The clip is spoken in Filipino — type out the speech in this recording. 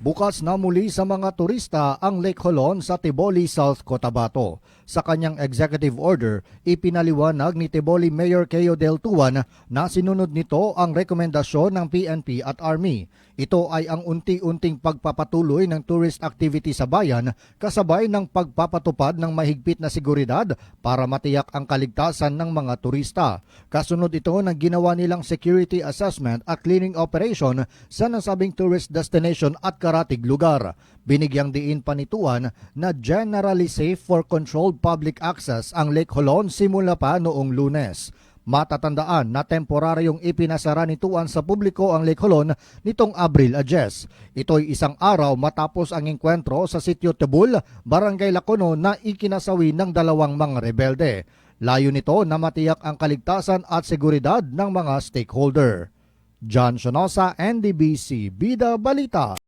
Bukas na muli sa mga turista ang Lake Holon sa Tiboli, South Cotabato. Sa kanyang executive order, ipinaliwanag ni Tiboli Mayor Keo Del Tuan na sinunod nito ang rekomendasyon ng PNP at Army. Ito ay ang unti-unting pagpapatuloy ng tourist activity sa bayan kasabay ng pagpapatupad ng mahigpit na seguridad para matiyak ang kaligtasan ng mga turista. Kasunod ito ng ginawa nilang security assessment at cleaning operation sa nasabing tourist destination at karatig lugar. Binigyang diin pa ni Tuan na generally safe for controlled public access ang Lake Holon simula pa noong Lunes. Matatandaan na temporaryong ipinasara ni Tuan sa publiko ang Lake Holon nitong Abril 10. Ito'y isang araw matapos ang engkwentro sa sitio Tebul, Barangay Lacono na ikinasawi ng dalawang mga rebelde. Layo nito na matiyak ang kaligtasan at seguridad ng mga stakeholder. John Sonosa, NDBC, Bida Balita.